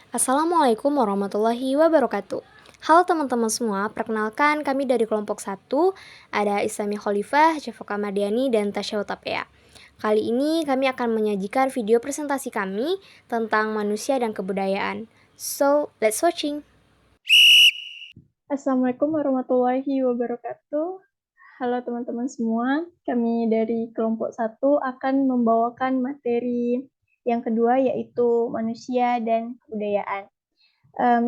Assalamualaikum warahmatullahi wabarakatuh. Halo teman-teman semua, perkenalkan kami dari kelompok satu, ada Islami Khalifah, Jaffa Mardiani, dan Tasya Utapea. Kali ini kami akan menyajikan video presentasi kami tentang manusia dan kebudayaan. So, let's watching! Assalamualaikum warahmatullahi wabarakatuh. Halo teman-teman semua, kami dari kelompok satu akan membawakan materi yang kedua yaitu manusia dan kebudayaan.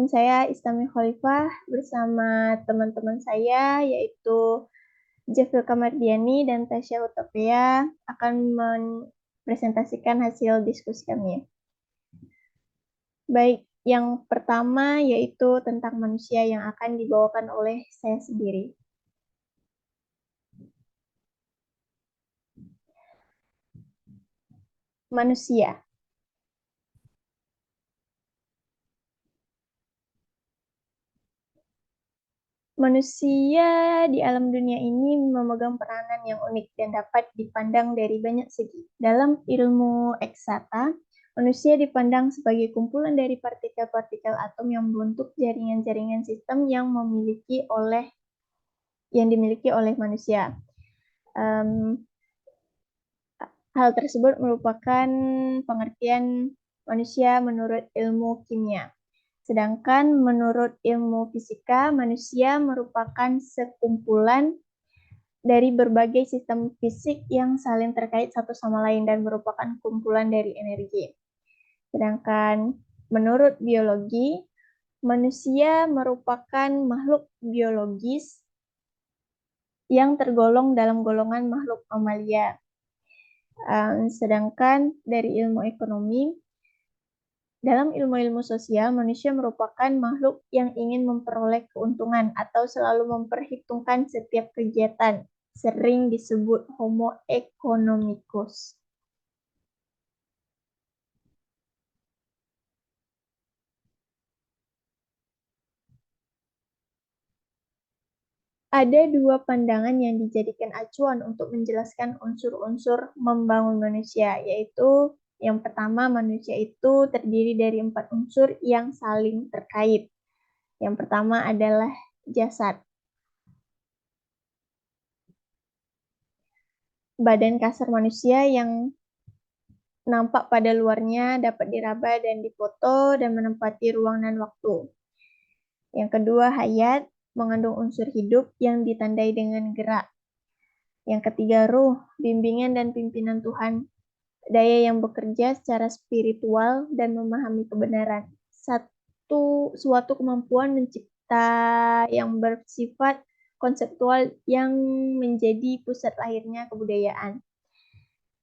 Saya Islami Khalifah bersama teman-teman saya yaitu Jafil Kamardiani dan Tasya Utapea akan mempresentasikan hasil diskusi kami. Baik, yang pertama yaitu tentang manusia yang akan dibawakan oleh saya sendiri. Manusia. Manusia di alam dunia ini memegang peranan yang unik dan dapat dipandang dari banyak segi. Dalam ilmu eksata, manusia dipandang sebagai kumpulan dari partikel-partikel atom yang membentuk jaringan-jaringan sistem yang dimiliki oleh manusia. Hal tersebut merupakan pengertian manusia menurut ilmu kimia. Sedangkan menurut ilmu fisika, manusia merupakan sekumpulan dari berbagai sistem fisik yang saling terkait satu sama lain dan merupakan kumpulan dari energi. Sedangkan menurut biologi, manusia merupakan makhluk biologis yang tergolong dalam golongan makhluk mamalia. Sedangkan dari ilmu ekonomi, dalam ilmu-ilmu sosial, manusia merupakan makhluk yang ingin memperoleh keuntungan atau selalu memperhitungkan setiap kegiatan, sering disebut homo economicus. Ada dua pandangan yang dijadikan acuan untuk menjelaskan unsur-unsur membangun manusia, yaitu yang pertama, manusia itu terdiri dari 4 unsur yang saling terkait. Yang pertama adalah jasad. Badan kasar manusia yang nampak pada luarnya dapat diraba dan difoto dan menempati ruang dan waktu. Yang kedua, hayat, mengandung unsur hidup yang ditandai dengan gerak. Yang ketiga, ruh, bimbingan dan pimpinan Tuhan, daya yang bekerja secara spiritual dan memahami kebenaran. Suatu kemampuan mencipta yang bersifat konseptual yang menjadi pusat lahirnya kebudayaan.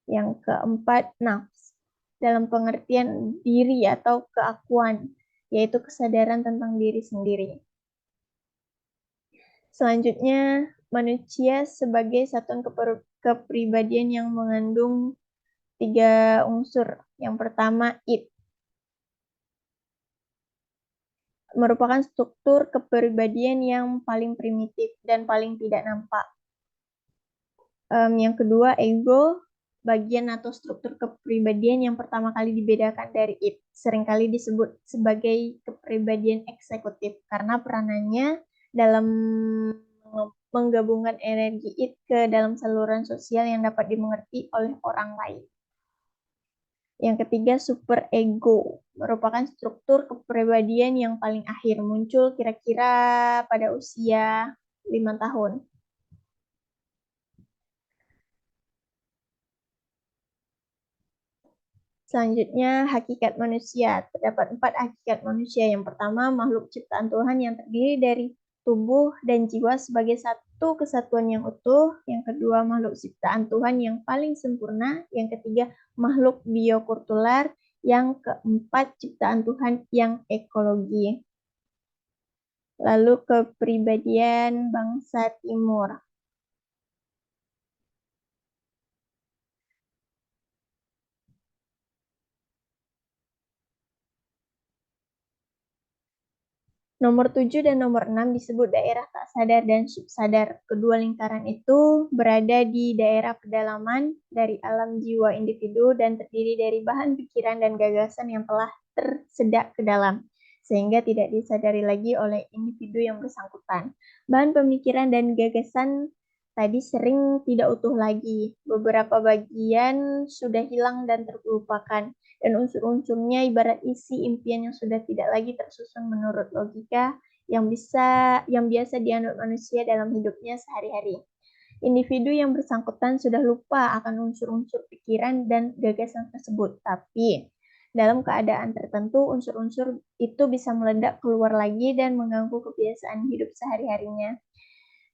Yang keempat, nafs, dalam pengertian diri atau keakuan, yaitu kesadaran tentang diri sendiri. Selanjutnya, manusia sebagai satuan kepribadian yang mengandung 3 unsur. Yang pertama, id, merupakan struktur kepribadian yang paling primitif dan paling tidak nampak. Yang kedua, ego, bagian atau struktur kepribadian yang pertama kali dibedakan dari id, seringkali disebut sebagai kepribadian eksekutif karena peranannya dalam menggabungkan energi id ke dalam saluran sosial yang dapat dimengerti oleh orang lain. Yang ketiga, superego, merupakan struktur kepribadian yang paling akhir, muncul kira-kira pada usia 5 tahun. Selanjutnya, hakikat manusia. Terdapat 4 hakikat manusia. Yang pertama, makhluk ciptaan Tuhan yang terdiri dari tubuh dan jiwa sebagai satu kesatuan yang utuh. Yang kedua, makhluk ciptaan Tuhan yang paling sempurna. Yang ketiga, makhluk biokultural. Yang keempat, ciptaan Tuhan yang ekologi. Lalu kepribadian bangsa Timur. Nomor 7 dan nomor 6 disebut daerah tak sadar dan subsadar. Kedua lingkaran itu berada di daerah pedalaman dari alam jiwa individu dan terdiri dari bahan pikiran dan gagasan yang telah tersedak ke dalam, sehingga tidak disadari lagi oleh individu yang bersangkutan. Bahan pemikiran dan gagasan tadi sering tidak utuh lagi. Beberapa bagian sudah hilang dan terlupakan, dan unsur-unsurnya ibarat isi impian yang sudah tidak lagi tersusun menurut logika yang biasa dianut manusia dalam hidupnya sehari-hari. Individu yang bersangkutan sudah lupa akan unsur-unsur pikiran dan gagasan tersebut, tapi dalam keadaan tertentu unsur-unsur itu bisa meledak keluar lagi dan mengganggu kebiasaan hidup sehari-harinya.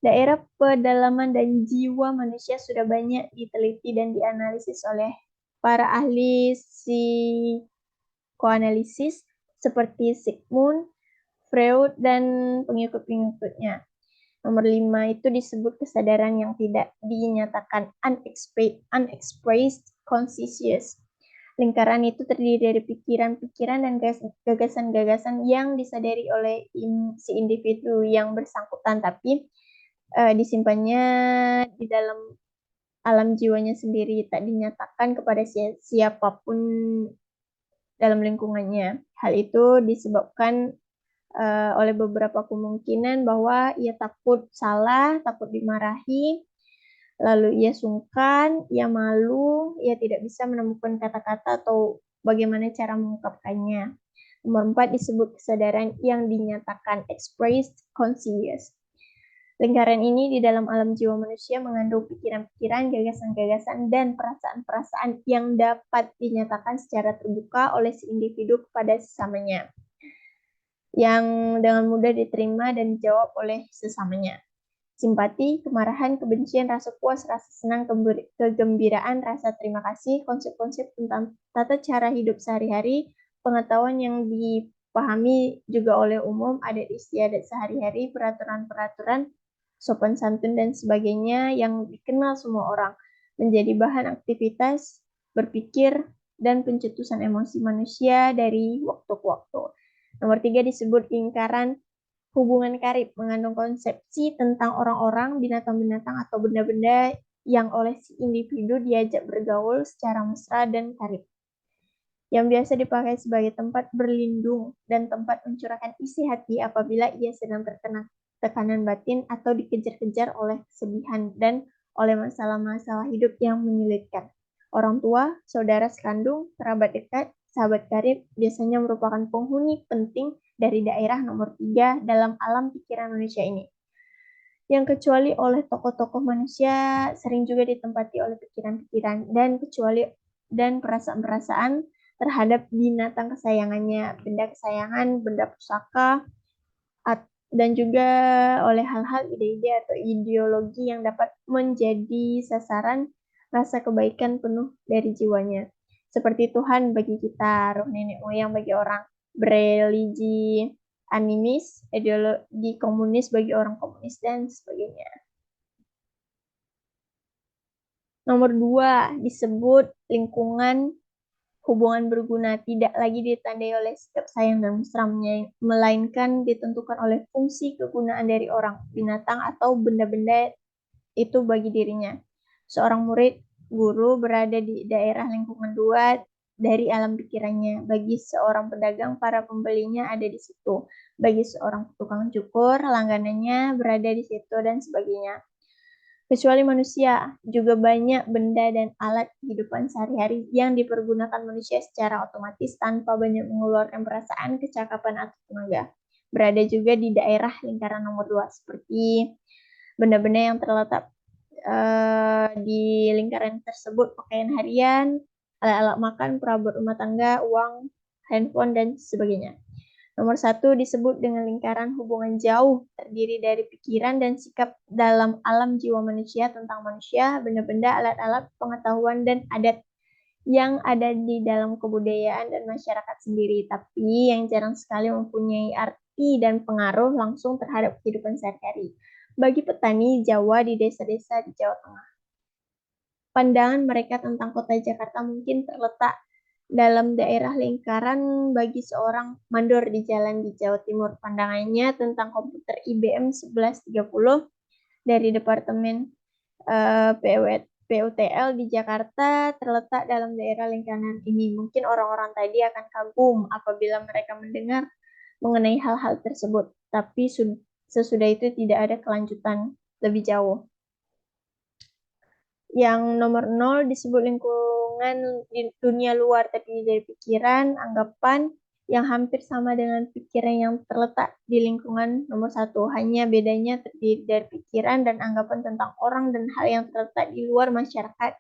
Daerah pedalaman dan jiwa manusia sudah banyak diteliti dan dianalisis oleh para ahli psikoanalisis seperti Sigmund Freud dan pengikut-pengikutnya. Nomor 5 itu disebut kesadaran yang tidak dinyatakan unexpressed consciousness. Lingkaran itu terdiri dari pikiran-pikiran dan gagasan-gagasan yang disadari oleh si individu yang bersangkutan, tapi disimpannya di dalam alam jiwanya sendiri, tak dinyatakan kepada siapapun dalam lingkungannya. Hal itu disebabkan oleh beberapa kemungkinan bahwa ia takut salah, takut dimarahi, lalu ia sungkan, ia malu, ia tidak bisa menemukan kata-kata atau bagaimana cara mengungkapkannya. Nomor 4 disebut kesadaran yang dinyatakan expressed conscious. Lingkaran ini di dalam alam jiwa manusia mengandung pikiran-pikiran, gagasan-gagasan, dan perasaan-perasaan yang dapat dinyatakan secara terbuka oleh si individu kepada sesamanya, yang dengan mudah diterima dan dijawab oleh sesamanya. Simpati, kemarahan, kebencian, rasa puas, rasa senang, kegembiraan, rasa terima kasih, konsep-konsep tentang tata cara hidup sehari-hari, pengetahuan yang dipahami juga oleh umum, adat istiadat sehari-hari, peraturan-peraturan, sopan santun, dan sebagainya yang dikenal semua orang, menjadi bahan aktivitas, berpikir, dan pencetusan emosi manusia dari waktu ke waktu. Nomor 3 disebut lingkaran hubungan karib, mengandung konsepsi tentang orang-orang, binatang-binatang, atau benda-benda yang oleh si individu diajak bergaul secara mesra dan karib, yang biasa dipakai sebagai tempat berlindung dan tempat mencurahkan isi hati apabila ia sedang terkena tekanan batin atau dikejar-kejar oleh kesedihan dan oleh masalah-masalah hidup yang menyulitkan. Orang tua, saudara sekandung, kerabat dekat, sahabat karib biasanya merupakan penghuni penting dari daerah nomor 3 dalam alam pikiran manusia ini, yang kecuali oleh tokoh-tokoh manusia sering juga ditempati oleh pikiran-pikiran dan perasaan-perasaan terhadap binatang kesayangannya, benda kesayangan, benda pusaka, dan juga oleh hal-hal ide-ide atau ideologi yang dapat menjadi sasaran rasa kebaikan penuh dari jiwanya. Seperti Tuhan bagi kita, roh nenek moyang bagi orang bereligi animis, ideologi komunis bagi orang komunis, dan sebagainya. Nomor 2 disebut lingkungan hubungan berguna, tidak lagi ditandai oleh sikap sayang dan mesra, melainkan ditentukan oleh fungsi kegunaan dari orang, binatang, atau benda-benda itu bagi dirinya. Seorang murid guru berada di daerah lingkungan 2 dari alam pikirannya. Bagi seorang pedagang, para pembelinya ada di situ. Bagi seorang tukang cukur, langganannya berada di situ, dan sebagainya. Kecuali manusia, juga banyak benda dan alat kehidupan sehari-hari yang dipergunakan manusia secara otomatis tanpa banyak mengeluarkan perasaan, kecakapan, atau tenaga. Berada juga di daerah lingkaran nomor 2, seperti benda-benda yang terletak di lingkaran tersebut, pakaian harian, alat-alat makan, perabot rumah tangga, uang, handphone, dan sebagainya. Nomor 1 disebut dengan lingkaran hubungan jauh, terdiri dari pikiran dan sikap dalam alam jiwa manusia tentang manusia, benda-benda, alat-alat, pengetahuan, dan adat yang ada di dalam kebudayaan dan masyarakat sendiri, tapi yang jarang sekali mempunyai arti dan pengaruh langsung terhadap kehidupan sehari-hari. Bagi petani Jawa di desa-desa di Jawa Tengah, pandangan mereka tentang kota Jakarta mungkin terletak dalam daerah lingkaran. Bagi seorang mandor di jalan di Jawa Timur, pandangannya tentang komputer IBM 1130 dari Departemen PUTL di Jakarta terletak dalam daerah lingkaran ini. Mungkin orang-orang tadi akan kagum apabila mereka mendengar mengenai hal-hal tersebut, tapi sesudah itu tidak ada kelanjutan lebih jauh. Yang nomor 0 disebut lingkungan di dunia luar, terdiri dari pikiran, anggapan, yang hampir sama dengan pikiran yang terletak di lingkungan nomor 1. Hanya bedanya terdiri dari pikiran dan anggapan tentang orang dan hal yang terletak di luar masyarakat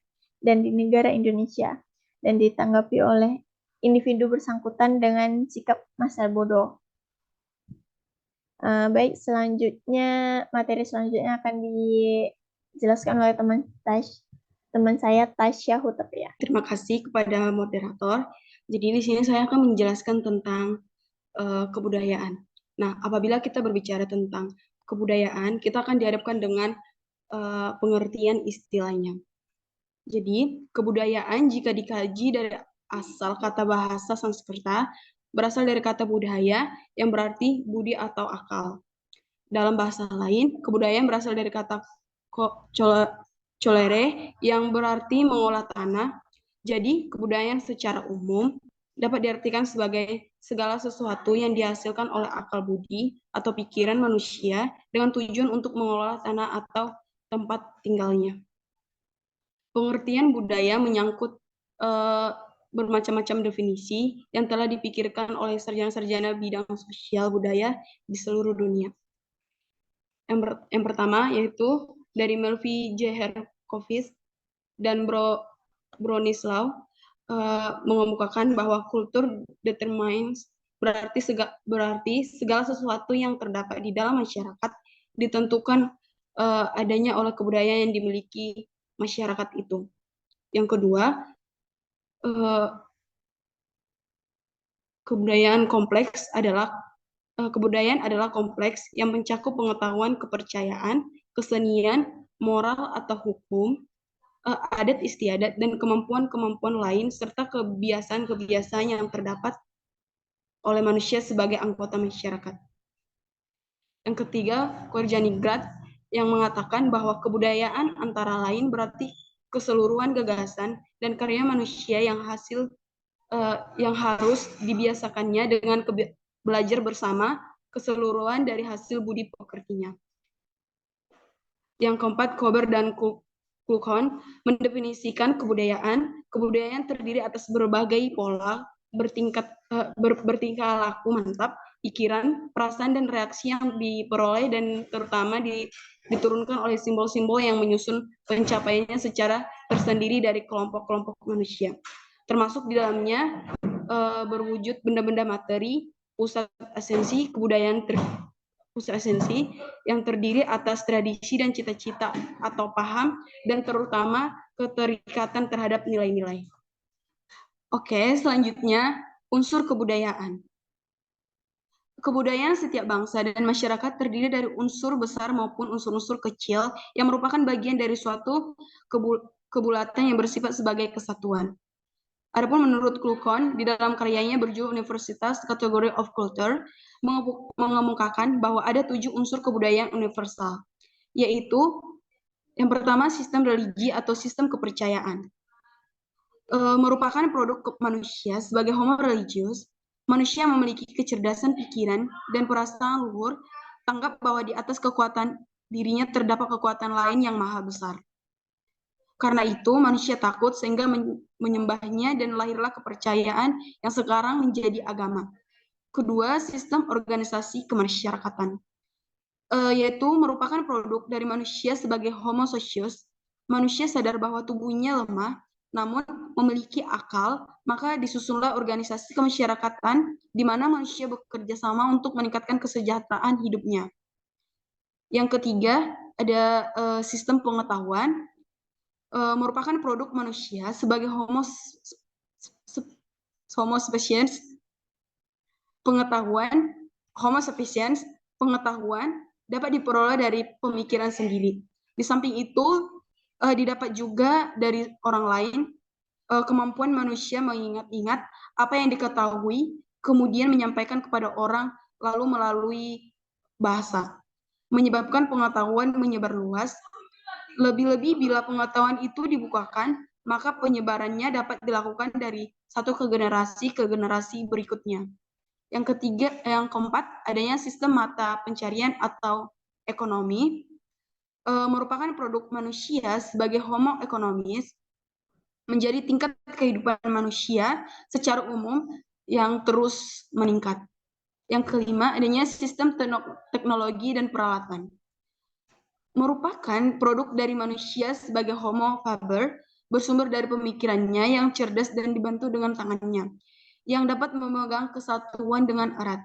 dan di negara Indonesia, dan ditanggapi oleh individu bersangkutan dengan sikap masa bodoh. Baik, materi selanjutnya akan dijelaskan oleh teman saya Tasya Hutapea. Terima kasih kepada moderator. Jadi di sini saya akan menjelaskan tentang kebudayaan. Nah, apabila kita berbicara tentang kebudayaan, kita akan dihadapkan dengan pengertian istilahnya. Jadi, kebudayaan jika dikaji dari asal kata bahasa Sanskerta, berasal dari kata budaya yang berarti budi atau akal. Dalam bahasa lain, kebudayaan berasal dari kata colere yang berarti mengolah tanah. Jadi, kebudayaan secara umum dapat diartikan sebagai segala sesuatu yang dihasilkan oleh akal budi atau pikiran manusia dengan tujuan untuk mengolah tanah atau tempat tinggalnya. Pengertian budaya menyangkut bermacam-macam definisi yang telah dipikirkan oleh sarjana-sarjana bidang sosial budaya di seluruh dunia. Yang pertama yaitu dari Melvin J. Herkovits dan Bronislaw mengemukakan bahwa kultur determines berarti segala sesuatu yang terdapat di dalam masyarakat ditentukan adanya oleh kebudayaan yang dimiliki masyarakat itu. Yang kedua, kebudayaan adalah kompleks yang mencakup pengetahuan, kepercayaan, kesenian, moral atau hukum, adat istiadat, dan kemampuan-kemampuan lain, serta kebiasaan-kebiasaan yang terdapat oleh manusia sebagai anggota masyarakat. Yang ketiga, Korjanigrad yang mengatakan bahwa kebudayaan antara lain berarti keseluruhan gagasan dan karya manusia yang harus dibiasakannya dengan belajar bersama keseluruhan dari hasil budi pekertinya. Yang keempat, Kober dan Kluckhohn mendefinisikan kebudayaan terdiri atas berbagai pola bertingkah laku mantap, pikiran, perasaan, dan reaksi yang diperoleh dan terutama diturunkan oleh simbol-simbol yang menyusun pencapaiannya secara tersendiri dari kelompok-kelompok manusia. Termasuk di dalamnya berwujud benda-benda materi, pusat esensi yang terdiri atas tradisi dan cita-cita atau paham, dan terutama keterikatan terhadap nilai-nilai. Oke, selanjutnya unsur kebudayaan. Kebudayaan setiap bangsa dan masyarakat terdiri dari unsur besar maupun unsur-unsur kecil yang merupakan bagian dari suatu kebulatan yang bersifat sebagai kesatuan. Adapun menurut Kluckhohn, di dalam karyanya berjudul Universitas Category of Culture, mengemukakan bahwa ada 7 unsur kebudayaan universal, yaitu yang pertama sistem religi atau sistem kepercayaan. Merupakan produk manusia sebagai homo religius. Manusia memiliki kecerdasan pikiran dan perasaan luhur, tanggap bahwa di atas kekuatan dirinya terdapat kekuatan lain yang maha besar. Karena itu manusia takut sehingga menyembahnya dan lahirlah kepercayaan yang sekarang menjadi agama. Kedua, sistem organisasi kemasyarakatan, yaitu merupakan produk dari manusia sebagai homo socius. Manusia sadar bahwa tubuhnya lemah, namun memiliki akal, maka disusunlah organisasi kemasyarakatan di mana manusia bekerja sama untuk meningkatkan kesejahteraan hidupnya. Yang ketiga, ada sistem pengetahuan, merupakan produk manusia sebagai homo sapiens. Homo sapiens, pengetahuan dapat diperoleh dari pemikiran sendiri. Di samping itu, didapat juga dari orang lain. Kemampuan manusia mengingat-ingat apa yang diketahui, kemudian menyampaikan kepada orang, lalu melalui bahasa, menyebabkan pengetahuan menyebar luas. Lebih-lebih bila pengetahuan itu dibukakan, maka penyebarannya dapat dilakukan dari satu ke generasi berikutnya. Yang keempat, adanya sistem mata pencarian atau ekonomi merupakan produk manusia sebagai homo economist menjadi tingkat kehidupan manusia secara umum yang terus meningkat. Yang kelima, adanya sistem teknologi dan peralatan. Merupakan produk dari manusia sebagai homo faber, bersumber dari pemikirannya yang cerdas dan dibantu dengan tangannya, yang dapat memegang kesatuan dengan erat.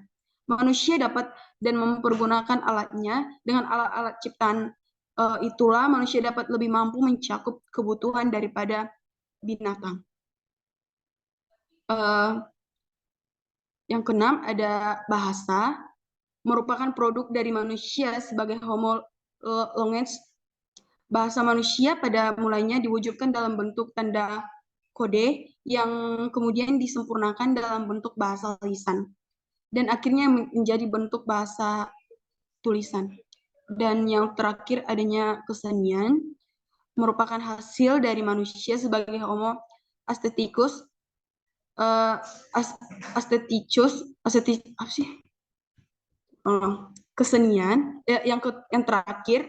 Manusia dapat dan mempergunakan alatnya dengan alat-alat ciptaan itulah manusia dapat lebih mampu mencakup kebutuhan daripada binatang. Yang keenam ada bahasa, merupakan produk dari manusia sebagai homo language. Bahasa manusia pada mulanya diwujudkan dalam bentuk tanda kode yang kemudian disempurnakan dalam bentuk bahasa lisan dan akhirnya menjadi bentuk bahasa tulisan. Dan yang terakhir adanya kesenian, merupakan hasil dari manusia sebagai homo aestheticus, kesenian. Yang terakhir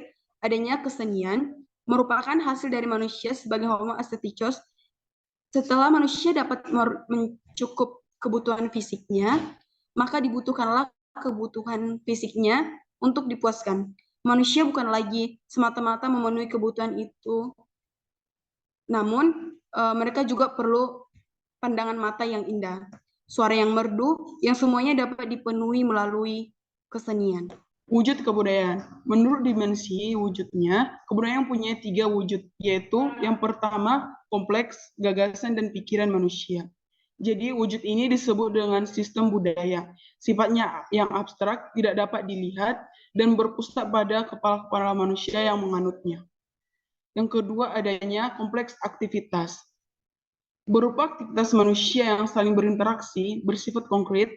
adanya kesenian, merupakan hasil dari manusia sebagai homo aestheticus. Setelah manusia dapat mencukup kebutuhan fisiknya, maka dibutuhkanlah kebutuhan fisiknya untuk dipuaskan. Manusia bukan lagi semata-mata memenuhi kebutuhan itu, namun mereka juga perlu pandangan mata yang indah, suara yang merdu, yang semuanya dapat dipenuhi melalui kesenian. Wujud kebudayaan. Menurut dimensi wujudnya, kebudayaan punya 3 wujud, yaitu yang pertama, kompleks, gagasan, dan pikiran manusia. Jadi wujud ini disebut dengan sistem budaya. Sifatnya yang abstrak, tidak dapat dilihat, dan berpusat pada kepala-kepala manusia yang menganutnya. Yang kedua adanya kompleks aktivitas. Berupa aktivitas manusia yang saling berinteraksi, bersifat konkret,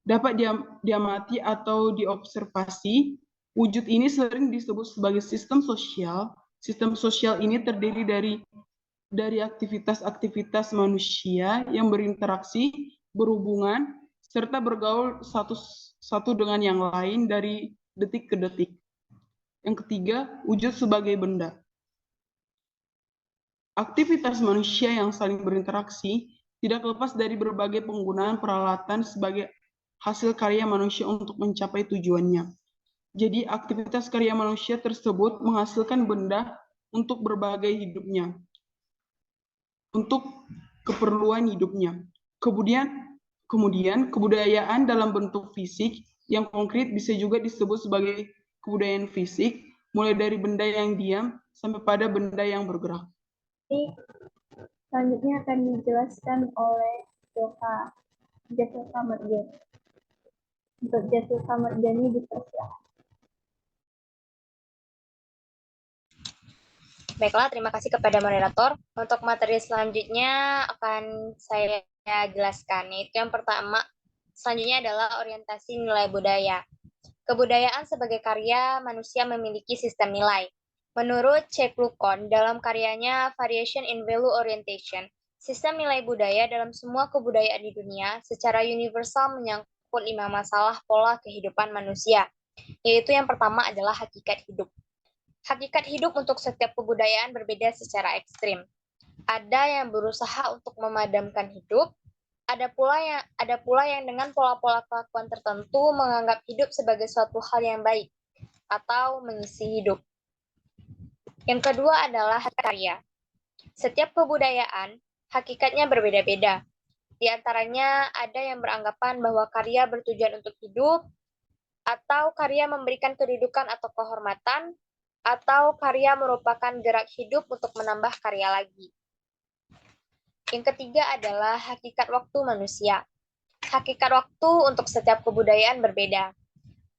dapat diamati atau diobservasi. Wujud ini sering disebut sebagai sistem sosial. Sistem sosial ini terdiri dari aktivitas-aktivitas manusia yang berinteraksi, berhubungan, serta bergaul satu dengan yang lain dari detik ke detik. Yang ketiga, wujud sebagai benda. Aktivitas manusia yang saling berinteraksi tidak lepas dari berbagai penggunaan peralatan sebagai hasil karya manusia untuk mencapai tujuannya. Jadi aktivitas karya manusia tersebut menghasilkan benda untuk berbagai hidupnya, untuk keperluan hidupnya. Kemudian kebudayaan dalam bentuk fisik yang konkret bisa juga disebut sebagai kebudayaan fisik, mulai dari benda yang diam sampai pada benda yang bergerak. Selanjutnya akan dijelaskan oleh Jessica Mardiani. Untuk Jessica Mardiani dipersilakan. Baiklah, terima kasih kepada moderator. Untuk materi selanjutnya akan saya jelaskan, yaitu yang pertama, selanjutnya adalah orientasi nilai budaya. Kebudayaan sebagai karya manusia memiliki sistem nilai. Menurut C. Clucon, dalam karyanya Variation in Value Orientation, sistem nilai budaya dalam semua kebudayaan di dunia secara universal menyangkut 5 masalah pola kehidupan manusia, yaitu yang pertama adalah hakikat hidup. Hakikat hidup untuk setiap kebudayaan berbeda secara ekstrim. Ada yang berusaha untuk memadamkan hidup, ada pula yang dengan pola-pola kelakuan tertentu menganggap hidup sebagai suatu hal yang baik atau mengisi hidup. Yang kedua adalah karya. Setiap kebudayaan hakikatnya berbeda-beda. Di antaranya ada yang beranggapan bahwa karya bertujuan untuk hidup, atau karya memberikan kedudukan atau kehormatan, atau karya merupakan gerak hidup untuk menambah karya lagi. Yang ketiga adalah hakikat waktu manusia. Hakikat waktu untuk setiap kebudayaan berbeda.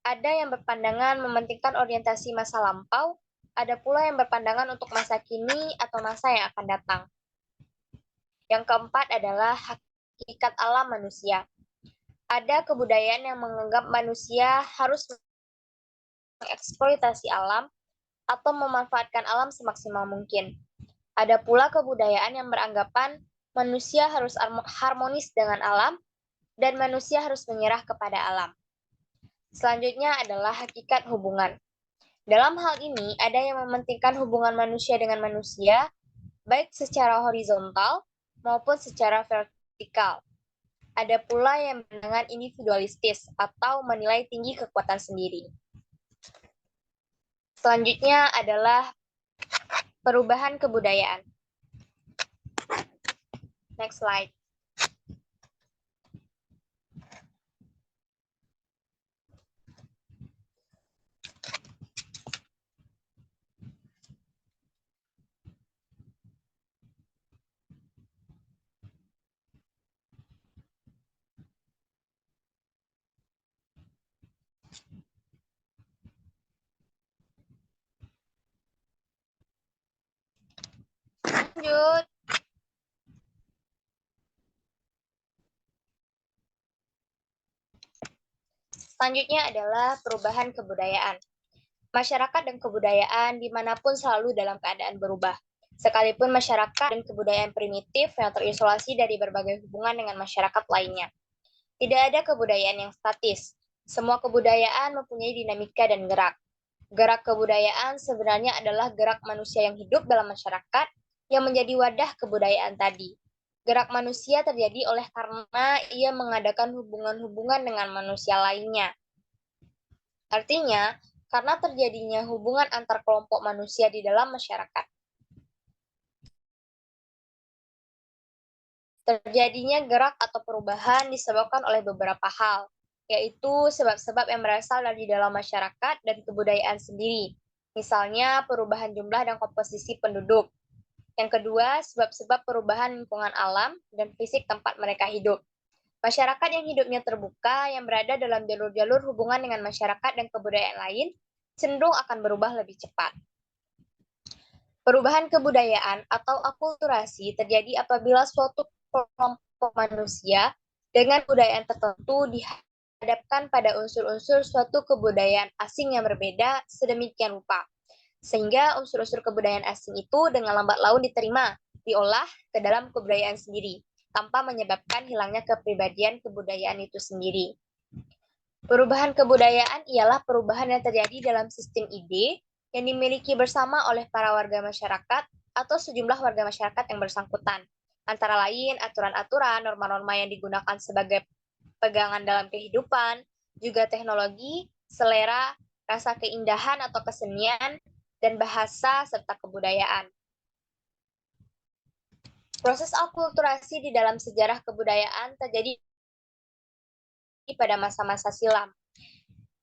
Ada yang berpandangan mementingkan orientasi masa lampau, ada pula yang berpandangan untuk masa kini atau masa yang akan datang. Yang keempat adalah hakikat alam manusia. Ada kebudayaan yang menganggap manusia harus mengeksploitasi alam, atau memanfaatkan alam semaksimal mungkin. Ada pula kebudayaan yang beranggapan manusia harus harmonis dengan alam dan manusia harus menyerah kepada alam. Selanjutnya adalah hakikat hubungan. Dalam hal ini, ada yang mementingkan hubungan manusia dengan manusia, baik secara horizontal maupun secara vertikal. Ada pula yang berpandangan individualistis atau menilai tinggi kekuatan sendiri. Selanjutnya adalah perubahan kebudayaan. Next slide. Lanjut. Selanjutnya adalah perubahan kebudayaan. Masyarakat dan kebudayaan dimanapun selalu dalam keadaan berubah. Sekalipun masyarakat dan kebudayaan primitif yang terisolasi dari berbagai hubungan dengan masyarakat lainnya. Tidak ada kebudayaan yang statis. Semua kebudayaan mempunyai dinamika dan gerak. Gerak kebudayaan sebenarnya adalah gerak manusia yang hidup dalam masyarakat yang menjadi wadah kebudayaan tadi. Gerak manusia terjadi oleh karena ia mengadakan hubungan-hubungan dengan manusia lainnya. Artinya, karena terjadinya hubungan antar kelompok manusia di dalam masyarakat. Terjadinya gerak atau perubahan disebabkan oleh beberapa hal, yaitu sebab-sebab yang berasal dari dalam masyarakat dan kebudayaan sendiri. Misalnya, perubahan jumlah dan komposisi penduduk. Yang kedua, sebab-sebab perubahan lingkungan alam dan fisik tempat mereka hidup. Masyarakat yang hidupnya terbuka, yang berada dalam jalur-jalur hubungan dengan masyarakat dan kebudayaan lain, cenderung akan berubah lebih cepat. Perubahan kebudayaan atau akulturasi terjadi apabila suatu kelompok manusia dengan kebudayaan tertentu dihadapkan pada unsur-unsur suatu kebudayaan asing yang berbeda sedemikian rupa, sehingga unsur-unsur kebudayaan asing itu dengan lambat laun diterima, diolah ke dalam kebudayaan sendiri, tanpa menyebabkan hilangnya kepribadian kebudayaan itu sendiri. Perubahan kebudayaan ialah perubahan yang terjadi dalam sistem ide yang dimiliki bersama oleh para warga masyarakat atau sejumlah warga masyarakat yang bersangkutan. Antara lain aturan-aturan, norma-norma yang digunakan sebagai pegangan dalam kehidupan, juga teknologi, selera, rasa keindahan atau kesenian, dan bahasa serta kebudayaan. Proses akulturasi di dalam sejarah kebudayaan terjadi pada masa-masa silam.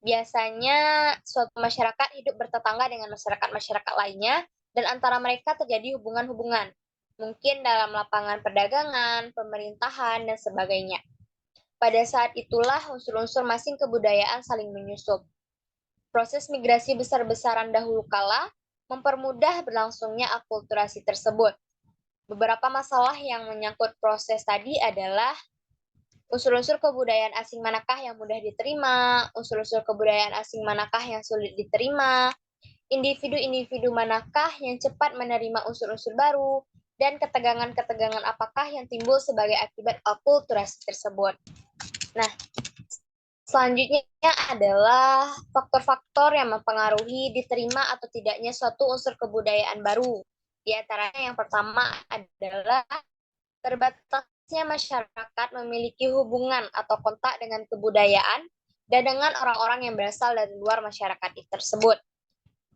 Biasanya suatu masyarakat hidup bertetangga dengan masyarakat-masyarakat lainnya dan antara mereka terjadi hubungan-hubungan, mungkin dalam lapangan perdagangan, pemerintahan, dan sebagainya. Pada saat itulah unsur-unsur masing kebudayaan saling menyusup. Proses migrasi besar-besaran dahulu kala mempermudah berlangsungnya akulturasi tersebut. Beberapa masalah yang menyangkut proses tadi adalah unsur-unsur kebudayaan asing manakah yang mudah diterima, unsur-unsur kebudayaan asing manakah yang sulit diterima, individu-individu manakah yang cepat menerima unsur-unsur baru, dan ketegangan-ketegangan apakah yang timbul sebagai akibat akulturasi tersebut. Nah, selanjutnya adalah faktor-faktor yang mempengaruhi diterima atau tidaknya suatu unsur kebudayaan baru. Di antaranya yang pertama adalah terbatasnya masyarakat memiliki hubungan atau kontak dengan kebudayaan dan dengan orang-orang yang berasal dari luar masyarakat tersebut.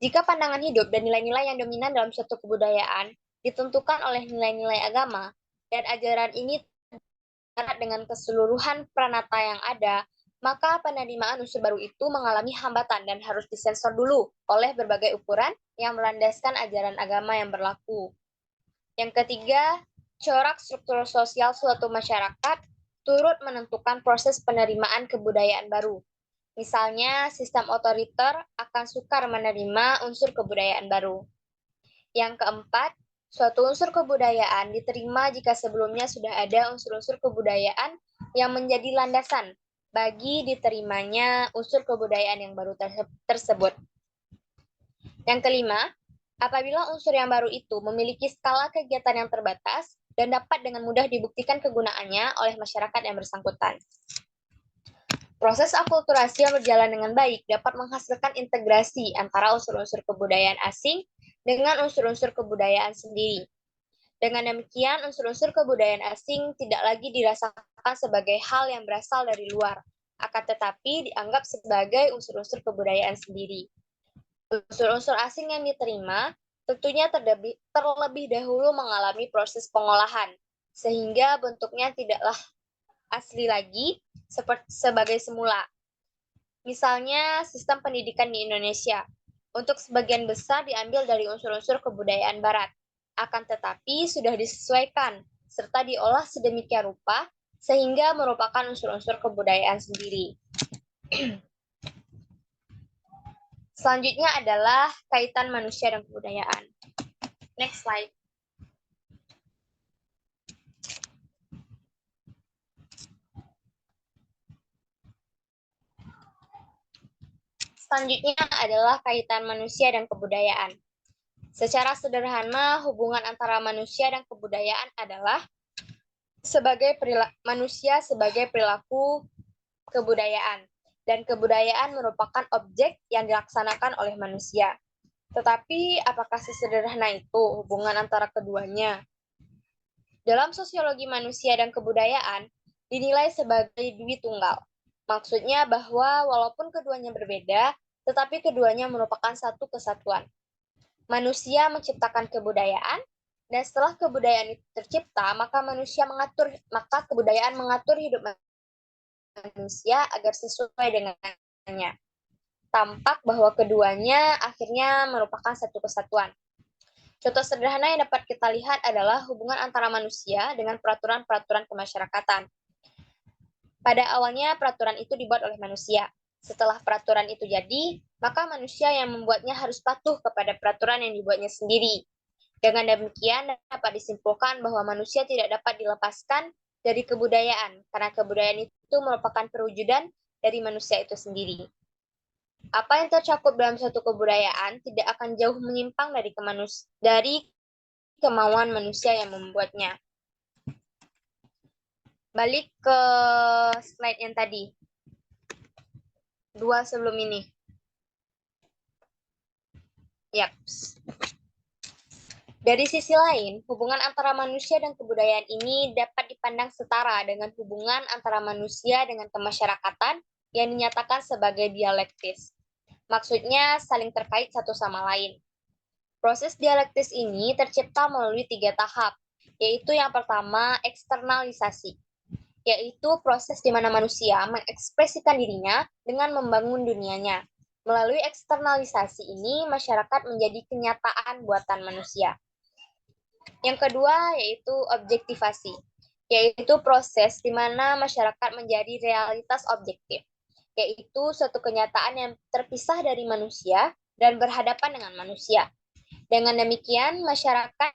Jika pandangan hidup dan nilai-nilai yang dominan dalam suatu kebudayaan ditentukan oleh nilai-nilai agama, dan ajaran ini terkait dengan keseluruhan pranata yang ada, maka penerimaan unsur baru itu mengalami hambatan dan harus disensor dulu oleh berbagai ukuran yang melandaskan ajaran agama yang berlaku. Yang ketiga, corak struktur sosial suatu masyarakat turut menentukan proses penerimaan kebudayaan baru. Misalnya, sistem otoriter akan sukar menerima unsur kebudayaan baru. Yang keempat, suatu unsur kebudayaan diterima jika sebelumnya sudah ada unsur-unsur kebudayaan yang menjadi landasan bagi diterimanya unsur kebudayaan yang baru tersebut. Yang kelima, apabila unsur yang baru itu memiliki skala kegiatan yang terbatas dan dapat dengan mudah dibuktikan kegunaannya oleh masyarakat yang bersangkutan. Proses akulturasi yang berjalan dengan baik dapat menghasilkan integrasi antara unsur-unsur kebudayaan asing dengan unsur-unsur kebudayaan sendiri. Dengan demikian, unsur-unsur kebudayaan asing tidak lagi dirasakan sebagai hal yang berasal dari luar, akan tetapi dianggap sebagai unsur-unsur kebudayaan sendiri. Unsur-unsur asing yang diterima tentunya terlebih dahulu mengalami proses pengolahan, sehingga bentuknya tidaklah asli lagi sebagai semula. Misalnya, sistem pendidikan di Indonesia. Untuk sebagian besar diambil dari unsur-unsur kebudayaan Barat, akan tetapi sudah disesuaikan serta diolah sedemikian rupa sehingga merupakan unsur-unsur kebudayaan sendiri. Selanjutnya adalah kaitan manusia dan kebudayaan. Next slide. Selanjutnya adalah kaitan manusia dan kebudayaan. Secara sederhana, hubungan antara manusia dan kebudayaan adalah manusia sebagai perilaku kebudayaan, dan kebudayaan merupakan objek yang dilaksanakan oleh manusia. Tetapi, apakah sesederhana itu hubungan antara keduanya? Dalam sosiologi manusia dan kebudayaan, dinilai sebagai dwi tunggal. Maksudnya bahwa walaupun keduanya berbeda, tetapi keduanya merupakan satu kesatuan. Manusia menciptakan kebudayaan, dan setelah kebudayaan itu tercipta, maka kebudayaan mengatur hidup manusia agar sesuai dengannya. Tampak bahwa keduanya akhirnya merupakan satu kesatuan. Contoh sederhana yang dapat kita lihat adalah hubungan antara manusia dengan peraturan-peraturan kemasyarakatan. Pada awalnya peraturan itu dibuat oleh manusia. Setelah peraturan itu jadi, maka manusia yang membuatnya harus patuh kepada peraturan yang dibuatnya sendiri. Dengan demikian dapat disimpulkan bahwa manusia tidak dapat dilepaskan dari kebudayaan, karena kebudayaan itu merupakan perwujudan dari manusia itu sendiri. Apa yang tercakup dalam suatu kebudayaan tidak akan jauh menyimpang dari kemauan manusia yang membuatnya. Balik ke slide yang tadi. 2 sebelum ini. Yap. Dari sisi lain, hubungan antara manusia dan kebudayaan ini dapat dipandang setara dengan hubungan antara manusia dengan kemasyarakatan yang dinyatakan sebagai dialektis. Maksudnya saling terkait satu sama lain. Proses dialektis ini tercipta melalui 3 tahap, yaitu yang pertama eksternalisasi, yaitu proses di mana manusia mengekspresikan dirinya dengan membangun dunianya. Melalui eksternalisasi ini, masyarakat menjadi kenyataan buatan manusia. Yang kedua yaitu objektivasi, yaitu proses di mana masyarakat menjadi realitas objektif, yaitu suatu kenyataan yang terpisah dari manusia dan berhadapan dengan manusia. Dengan demikian, masyarakat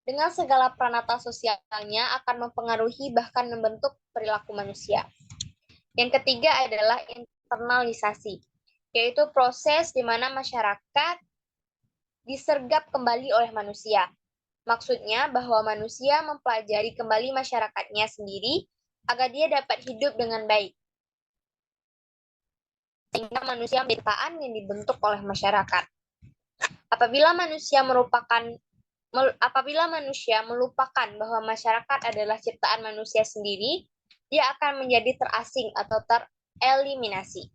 dengan segala peranata sosialnya akan mempengaruhi bahkan membentuk perilaku manusia. Yang ketiga adalah internalisasi, yaitu proses di mana masyarakat disergap kembali oleh manusia. Maksudnya bahwa manusia mempelajari kembali masyarakatnya sendiri agar dia dapat hidup dengan baik. Sehingga manusia menjadi ciptaan yang dibentuk oleh masyarakat. Apabila manusia melupakan bahwa masyarakat adalah ciptaan manusia sendiri, dia akan menjadi terasing atau tereliminasi.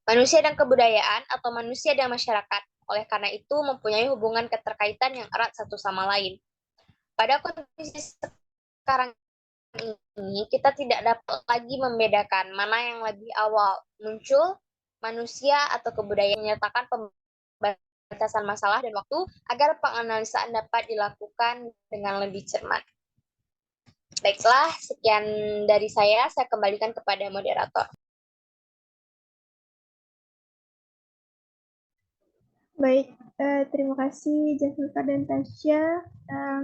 Manusia dan kebudayaan atau manusia dan masyarakat, oleh karena itu mempunyai hubungan keterkaitan yang erat satu sama lain. Pada kondisi sekarang ini, kita tidak dapat lagi membedakan mana yang lebih awal muncul, manusia atau kebudayaan, menyatakan pembatasan masalah dan waktu agar penganalisaan dapat dilakukan dengan lebih cermat. Baiklah, sekian dari saya kembalikan kepada moderator. Baik, terima kasih Jasmine dan Tasya.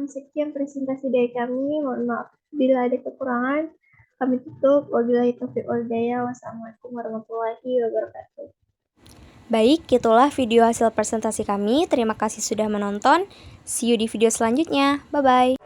Sekian presentasi dari kami. Mohon maaf bila ada kekurangan. Kami tutup. Wabillahi taufiq wal hidayah. Wassalamualaikum warahmatullahi wabarakatuh. Baik, itulah video hasil presentasi kami. Terima kasih sudah menonton. See you di video selanjutnya. Bye-bye.